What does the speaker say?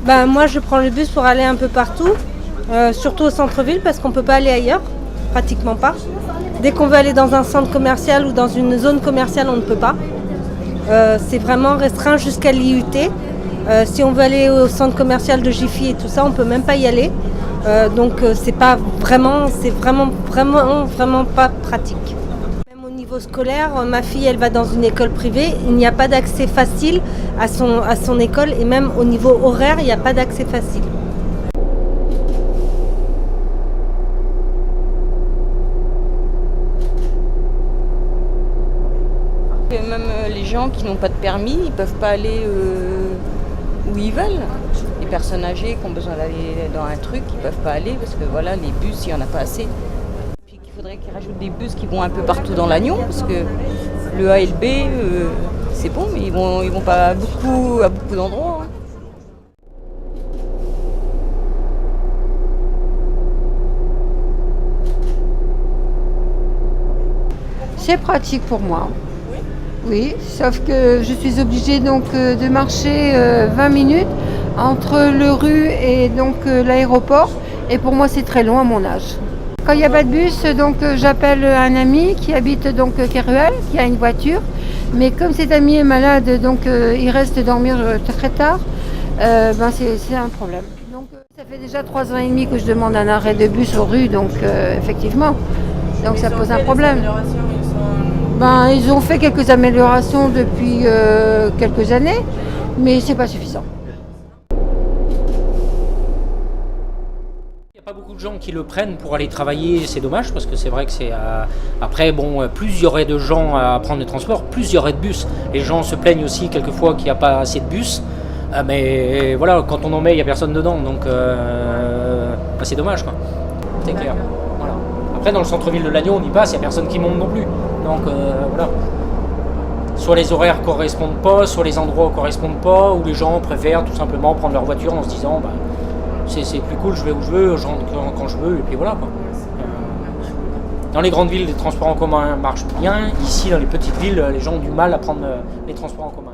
Moi, je prends le bus pour aller un peu partout, surtout au centre-ville, parce qu'on ne peut pas aller ailleurs, pratiquement pas. Dès qu'on veut aller dans un centre commercial ou dans une zone commerciale, on ne peut pas. C'est vraiment restreint jusqu'à l'IUT. Si on veut aller au centre commercial de Jiffy et tout ça, on ne peut même pas y aller. C'est vraiment pas pratique. Même au niveau scolaire, ma fille, elle va dans une école privée. Il n'y a pas d'accès facile à son école et même au niveau horaire, il n'y a pas d'accès facile. Et même les gens qui n'ont pas de permis, ils ne peuvent pas aller où ils veulent. Les personnes âgées qui ont besoin d'aller dans un truc, ils ne peuvent pas aller parce que voilà, les bus, il n'y en a pas assez. Puis il faudrait qu'ils rajoutent des bus qui vont un peu partout dans l'Agnon parce que le A et le B, c'est bon, mais ils vont pas à beaucoup d'endroits. C'est pratique pour moi. Oui, sauf que je suis obligée donc de marcher 20 minutes entre le rue et donc l'aéroport. Et pour moi, c'est très long à mon âge. Quand il n'y a pas de bus, donc j'appelle un ami qui habite donc Keruel, qui a une voiture. Mais comme cet ami est malade, donc il reste dormir très tard, c'est un problème. Donc ça fait déjà 3 ans et demi que je demande un arrêt de bus aux rues, donc effectivement. Donc ça pose un problème. Ils ont fait quelques améliorations depuis quelques années, mais c'est pas suffisant. Il n'y a pas beaucoup de gens qui le prennent pour aller travailler, c'est dommage parce que c'est vrai que c'est... Après, plus il y aurait de gens à prendre le transport, plus il y aurait de bus. Les gens se plaignent aussi quelquefois qu'il n'y a pas assez de bus, mais voilà, quand on en met, il n'y a personne dedans, donc c'est dommage, quoi. C'est clair. Voilà. Après, dans le centre-ville de Lannion, on y passe, il n'y a personne qui monte non plus. Donc voilà. Soit les horaires correspondent pas, soit les endroits correspondent pas, ou les gens préfèrent tout simplement prendre leur voiture en se disant c'est plus cool, je vais où je veux, je rentre quand je veux, et puis voilà, quoi. Dans les grandes villes, les transports en commun marchent bien. Ici, dans les petites villes, les gens ont du mal à prendre les transports en commun.